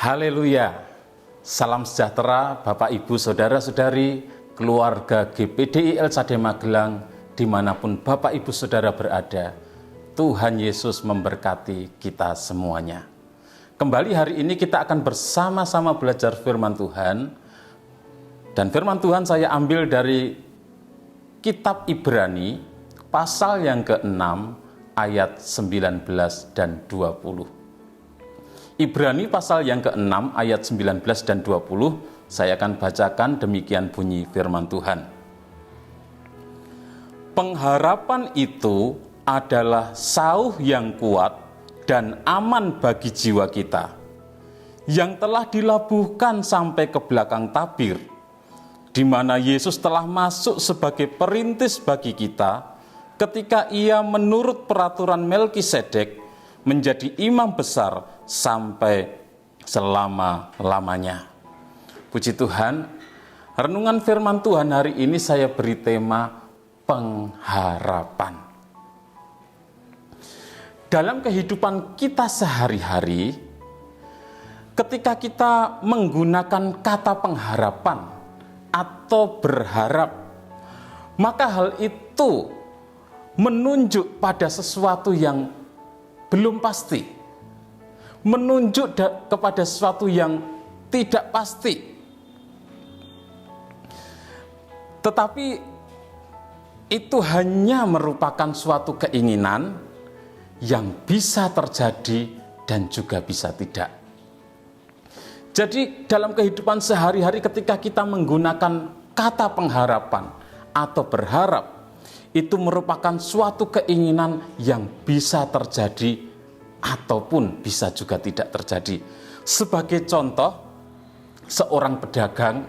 Haleluya. Salam sejahtera Bapak Ibu Saudara-saudari keluarga GPDI LSAD Magelang dimanapun Bapak Ibu Saudara berada. Tuhan Yesus memberkati kita semuanya. Kembali hari ini kita akan bersama-sama belajar firman Tuhan. Dan firman Tuhan saya ambil dari kitab Ibrani pasal yang ke-6 ayat 19 dan 20. Ibrani pasal yang ke-6 ayat 19 dan 20, saya akan bacakan demikian bunyi firman Tuhan. Pengharapan itu adalah sauh yang kuat dan aman bagi jiwa kita, yang telah dilabuhkan sampai ke belakang tabir, di mana Yesus telah masuk sebagai perintis bagi kita, ketika ia menurut peraturan Melkisedek menjadi imam besar sampai selama-lamanya. Puji Tuhan, renungan firman Tuhan hari ini saya beri tema pengharapan. Dalam kehidupan kita sehari-hari, ketika kita menggunakan kata pengharapan atau berharap, maka hal itu menunjuk pada sesuatu yang belum pasti, menunjuk kepada sesuatu yang tidak pasti. Tetapi itu hanya merupakan suatu keinginan yang bisa terjadi dan juga bisa tidak. Jadi dalam kehidupan sehari-hari ketika kita menggunakan kata pengharapan atau berharap, itu merupakan suatu keinginan yang bisa terjadi ataupun bisa juga tidak terjadi. Sebagai contoh, seorang pedagang,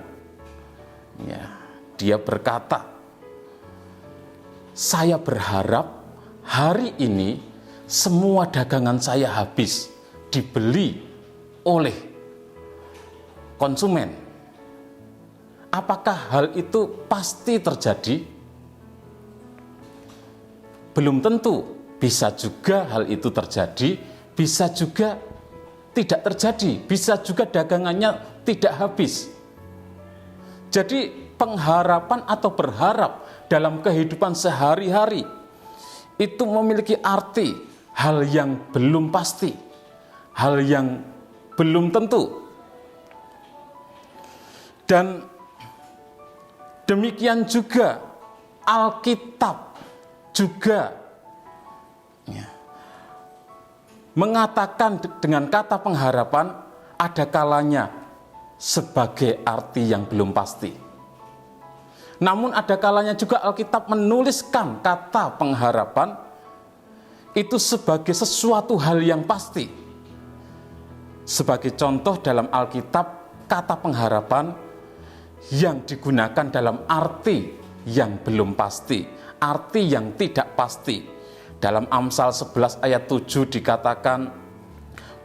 dia berkata, saya berharap hari ini semua dagangan saya habis dibeli oleh konsumen. Apakah hal itu pasti terjadi? Belum tentu, bisa juga hal itu terjadi, bisa juga tidak terjadi, bisa juga dagangannya tidak habis. Jadi pengharapan atau berharap dalam kehidupan sehari-hari itu memiliki arti hal yang belum pasti, hal yang belum tentu. Dan demikian juga Alkitab juga mengatakan dengan kata pengharapan ada kalanya sebagai arti yang belum pasti. Namun ada kalanya juga Alkitab menuliskan kata pengharapan itu sebagai sesuatu hal yang pasti. Sebagai contoh dalam Alkitab, kata pengharapan yang digunakan dalam arti yang belum pasti, arti yang tidak pasti. Dalam Amsal 11 ayat 7 dikatakan,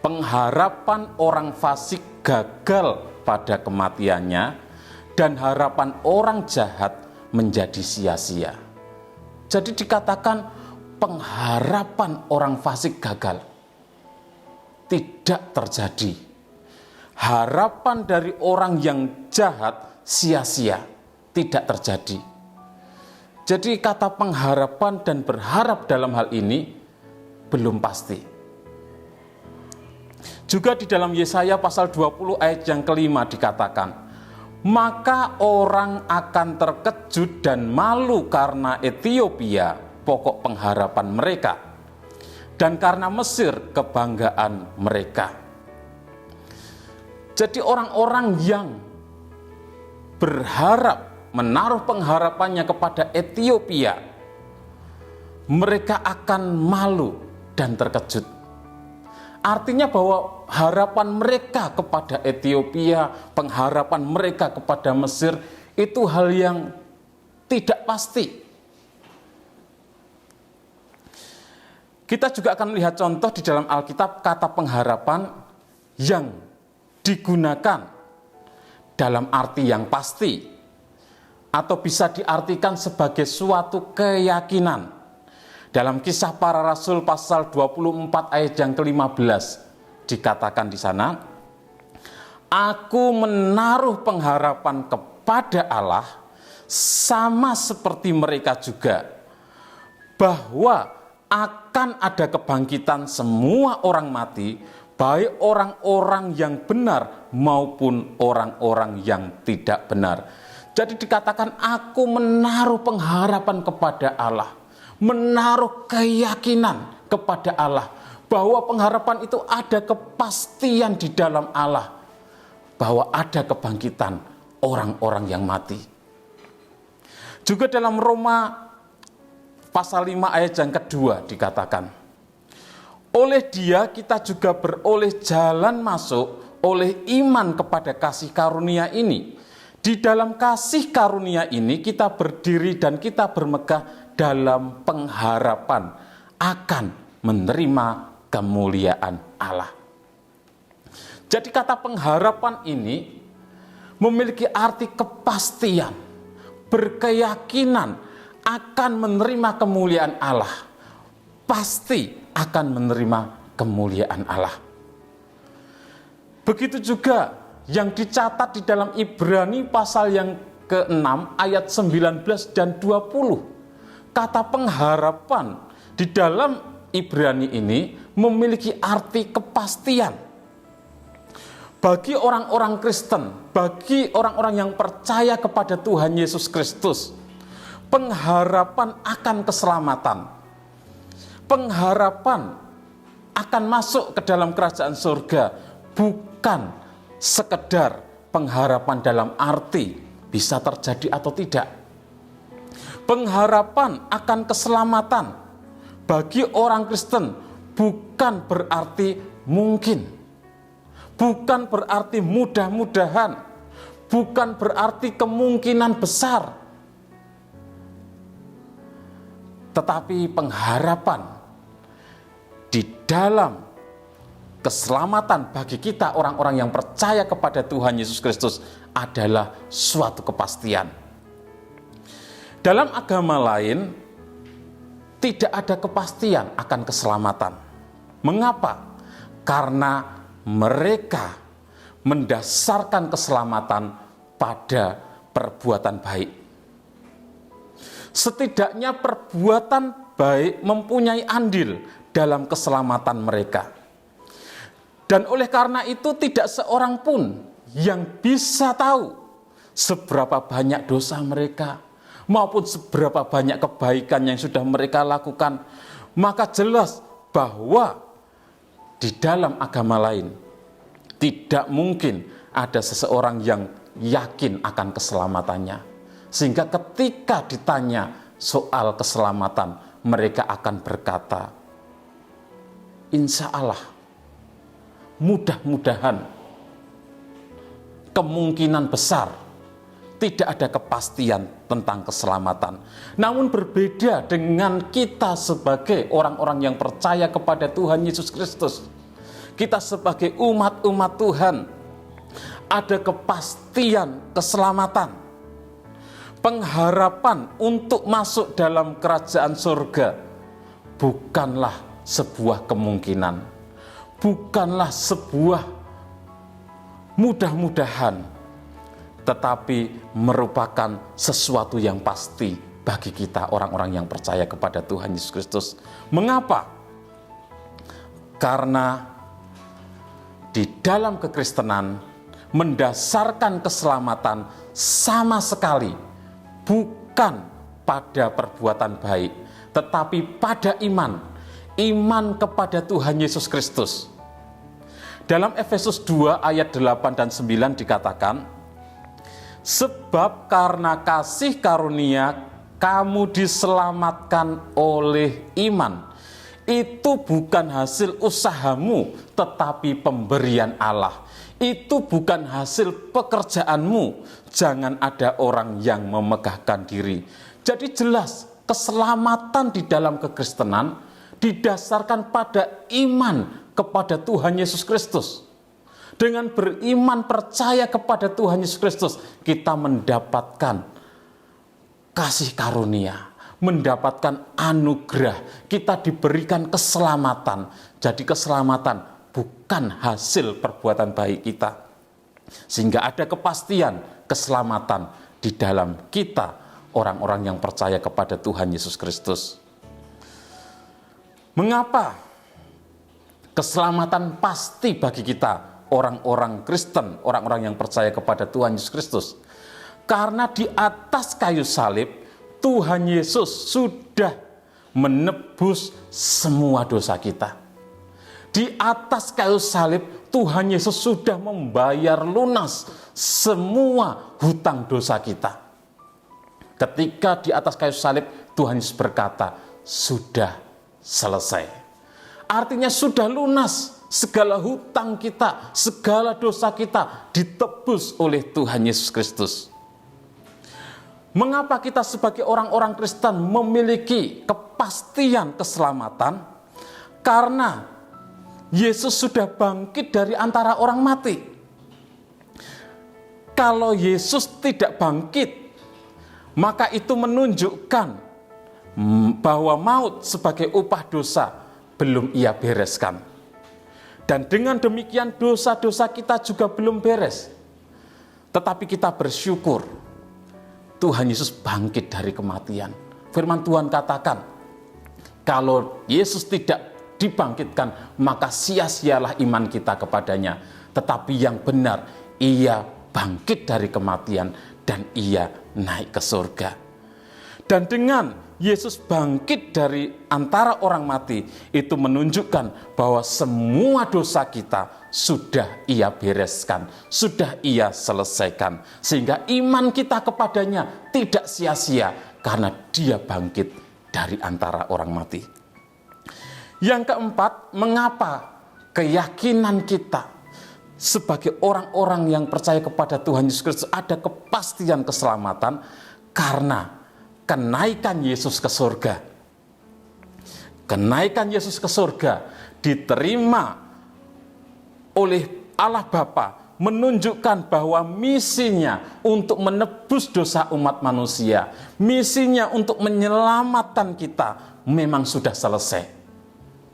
pengharapan orang fasik gagal pada kematiannya, dan harapan orang jahat menjadi sia-sia. Jadi dikatakan pengharapan orang fasik gagal. Tidak terjadi. Harapan dari orang yang jahat sia-sia. Tidak terjadi. Jadi kata pengharapan dan berharap dalam hal ini belum pasti. Juga di dalam Yesaya pasal 20 ayat yang kelima dikatakan, maka orang akan terkejut dan malu karena Ethiopia, pokok pengharapan mereka, dan karena Mesir, kebanggaan mereka. Jadi orang-orang yang berharap, menaruh pengharapannya kepada Ethiopia, mereka akan malu dan terkejut. Artinya bahwa harapan mereka kepada Ethiopia, pengharapan mereka kepada Mesir, itu hal yang tidak pasti. Kita juga akan melihat contoh di dalam Alkitab kata pengharapan yang digunakan dalam arti yang pasti, atau bisa diartikan sebagai suatu keyakinan. Dalam Kisah Para Rasul pasal 24 ayat yang ke-15 dikatakan di sana, Aku menaruh pengharapan kepada Allah, sama seperti mereka juga, bahwa akan ada kebangkitan semua orang mati, baik orang-orang yang benar maupun orang-orang yang tidak benar. Jadi dikatakan aku menaruh pengharapan kepada Allah, menaruh keyakinan kepada Allah, bahwa pengharapan itu ada kepastian di dalam Allah, bahwa ada kebangkitan orang-orang yang mati. Juga dalam Roma pasal 5 ayat yang kedua dikatakan, oleh Dia kita juga beroleh jalan masuk oleh iman kepada kasih karunia ini. Di dalam kasih karunia ini kita berdiri dan kita bermegah dalam pengharapan akan menerima kemuliaan Allah. Jadi kata pengharapan ini memiliki arti kepastian, berkeyakinan akan menerima kemuliaan Allah, pasti akan menerima kemuliaan Allah. Begitu juga yang dicatat di dalam Ibrani pasal yang ke-6 ayat 19 dan 20. Kata pengharapan di dalam Ibrani ini memiliki arti kepastian. Bagi orang-orang Kristen, bagi orang-orang yang percaya kepada Tuhan Yesus Kristus, pengharapan akan keselamatan, pengharapan akan masuk ke dalam kerajaan surga, bukan sekedar pengharapan dalam arti bisa terjadi atau tidak. Pengharapan akan keselamatan bagi orang Kristen bukan berarti mungkin, bukan berarti mudah-mudahan, bukan berarti kemungkinan besar. Tetapi pengharapan di dalam keselamatan bagi kita orang-orang yang percaya kepada Tuhan Yesus Kristus adalah suatu kepastian. Dalam agama lain tidak ada kepastian akan keselamatan. Mengapa? Karena mereka mendasarkan keselamatan pada perbuatan baik. Setidaknya perbuatan baik mempunyai andil dalam keselamatan mereka. Dan oleh karena itu tidak seorang pun yang bisa tahu seberapa banyak dosa mereka maupun seberapa banyak kebaikan yang sudah mereka lakukan. Maka jelas bahwa di dalam agama lain tidak mungkin ada seseorang yang yakin akan keselamatannya. Sehingga ketika ditanya soal keselamatan, mereka akan berkata, insya Allah, mudah-mudahan, kemungkinan besar, tidak ada kepastian tentang keselamatan. Namun berbeda dengan kita sebagai orang-orang yang percaya kepada Tuhan Yesus Kristus. Kita sebagai umat-umat Tuhan, ada kepastian keselamatan. Pengharapan untuk masuk dalam kerajaan surga bukanlah sebuah kemungkinan, bukanlah sebuah mudah-mudahan, tetapi merupakan sesuatu yang pasti bagi kita orang-orang yang percaya kepada Tuhan Yesus Kristus. Mengapa? Karena di dalam kekristenan mendasarkan keselamatan sama sekali bukan pada perbuatan baik, tetapi pada iman kepada Tuhan Yesus Kristus. Dalam Efesus 2 ayat 8 dan 9 dikatakan, sebab karena kasih karunia kamu diselamatkan oleh iman. Itu bukan hasil usahamu, tetapi pemberian Allah. Itu bukan hasil pekerjaanmu. Jangan ada orang yang memegahkan diri. Jadi jelas, keselamatan di dalam kekristenan didasarkan pada iman kepada Tuhan Yesus Kristus. Dengan beriman percaya kepada Tuhan Yesus Kristus, kita mendapatkan kasih karunia, mendapatkan anugerah, kita diberikan keselamatan. Jadi keselamatan bukan hasil perbuatan baik kita. Sehingga ada kepastian, keselamatan di dalam kita, orang-orang yang percaya kepada Tuhan Yesus Kristus. Mengapa keselamatan pasti bagi kita, orang-orang Kristen, orang-orang yang percaya kepada Tuhan Yesus Kristus? Karena di atas kayu salib, Tuhan Yesus sudah menebus semua dosa kita. Di atas kayu salib, Tuhan Yesus sudah membayar lunas semua hutang dosa kita. Ketika di atas kayu salib, Tuhan Yesus berkata, sudah selesai. Artinya sudah lunas segala hutang kita, segala dosa kita ditebus oleh Tuhan Yesus Kristus. Mengapa kita sebagai orang-orang Kristen memiliki kepastian keselamatan? Karena Yesus sudah bangkit dari antara orang mati. Kalau Yesus tidak bangkit, maka itu menunjukkan bahwa maut sebagai upah dosa belum ia bereskan. Dan dengan demikian dosa-dosa kita juga belum beres. Tetapi kita bersyukur Tuhan Yesus bangkit dari kematian. Firman Tuhan katakan, kalau Yesus tidak dibangkitkan, maka sia-sialah iman kita kepadanya. Tetapi yang benar, ia bangkit dari kematian dan ia naik ke surga. Dan dengan Yesus bangkit dari antara orang mati, itu menunjukkan bahwa semua dosa kita sudah ia bereskan, sudah ia selesaikan. Sehingga iman kita kepadanya tidak sia-sia karena dia bangkit dari antara orang mati. Yang keempat, mengapa keyakinan kita sebagai orang-orang yang percaya kepada Tuhan Yesus Kristus ada kepastian keselamatan? Karena kenaikan Yesus ke surga. Kenaikan Yesus ke surga diterima oleh Allah Bapa, menunjukkan bahwa misinya untuk menebus dosa umat manusia, misinya untuk menyelamatkan kita memang sudah selesai.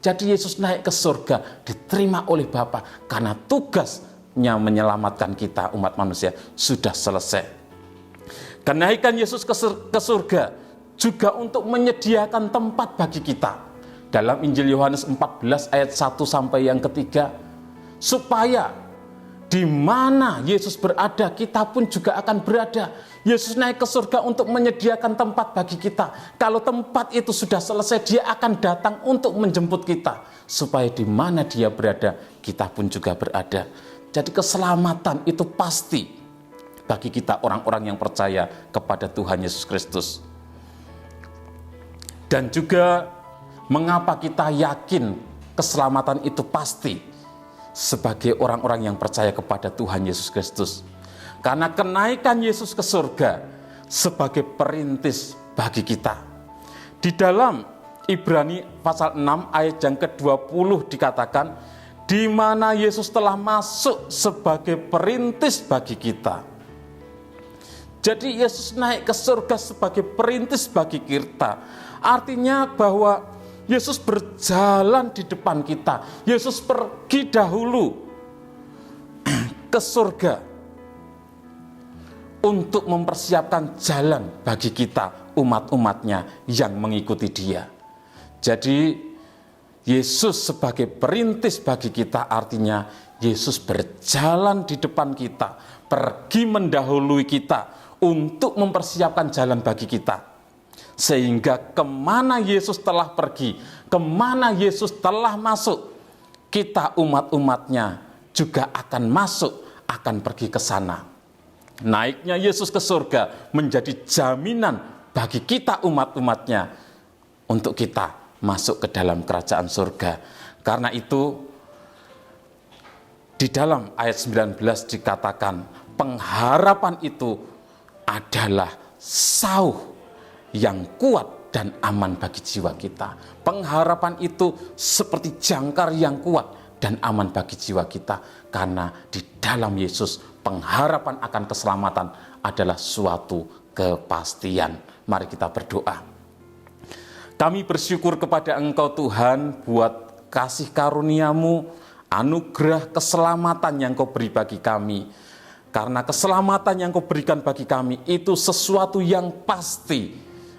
Jadi Yesus naik ke surga, diterima oleh Bapa karena tugasnya menyelamatkan kita umat manusia sudah selesai. Kenaikan Yesus ke surga juga untuk menyediakan tempat bagi kita. Dalam Injil Yohanes 14 ayat 1 sampai yang ketiga, supaya di mana Yesus berada, kita pun juga akan berada. Yesus naik ke surga untuk menyediakan tempat bagi kita. Kalau tempat itu sudah selesai, dia akan datang untuk menjemput kita. Supaya di mana dia berada, kita pun juga berada. Jadi keselamatan itu pasti bagi kita orang-orang yang percaya kepada Tuhan Yesus Kristus. Dan juga mengapa kita yakin keselamatan itu pasti sebagai orang-orang yang percaya kepada Tuhan Yesus Kristus. Karena kenaikan Yesus ke surga sebagai perintis bagi kita. Di dalam Ibrani pasal 6 ayat yang ke-20 dikatakan, di mana Yesus telah masuk sebagai perintis bagi kita. Jadi Yesus naik ke surga sebagai perintis bagi kita. Artinya bahwa Yesus berjalan di depan kita. Yesus pergi dahulu ke surga untuk mempersiapkan jalan bagi kita, umat-umatnya yang mengikuti dia. Jadi Yesus sebagai perintis bagi kita, artinya Yesus berjalan di depan kita, pergi mendahului kita untuk mempersiapkan jalan bagi kita. Sehingga kemana Yesus telah pergi, kemana Yesus telah masuk, kita umat-umatnya juga akan masuk, akan pergi ke sana. Naiknya Yesus ke surga menjadi jaminan bagi kita umat-umatnya untuk kita masuk ke dalam kerajaan surga. Karena itu di dalam ayat 19 dikatakan pengharapan itu adalah sauh yang kuat dan aman bagi jiwa kita. Pengharapan itu seperti jangkar yang kuat dan aman bagi jiwa kita. Karena di dalam Yesus pengharapan akan keselamatan adalah suatu kepastian. Mari kita berdoa. Kami bersyukur kepada Engkau Tuhan buat kasih karunia-Mu, anugerah keselamatan yang Kau beri bagi kami. Karena keselamatan yang Kau berikan bagi kami itu sesuatu yang pasti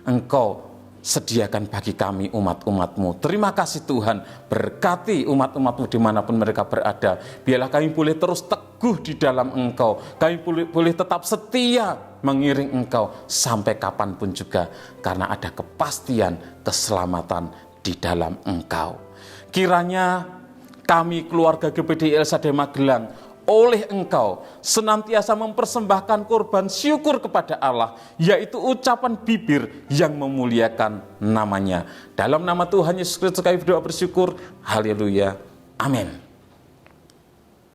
Engkau sediakan bagi kami umat-umat-Mu. Terima kasih Tuhan, berkati umat-umat-Mu dimanapun mereka berada. Biarlah kami boleh terus teguh di dalam Engkau. Kami boleh tetap setia mengiring Engkau sampai kapanpun juga. Karena ada kepastian keselamatan di dalam Engkau. Kiranya kami keluarga GPDI El Shaddai Magelang oleh Engkau senantiasa mempersembahkan korban syukur kepada Allah, yaitu ucapan bibir yang memuliakan namanya. Dalam nama Tuhan Yesus Kristus kami berdoa bersyukur. Haleluya. Amin.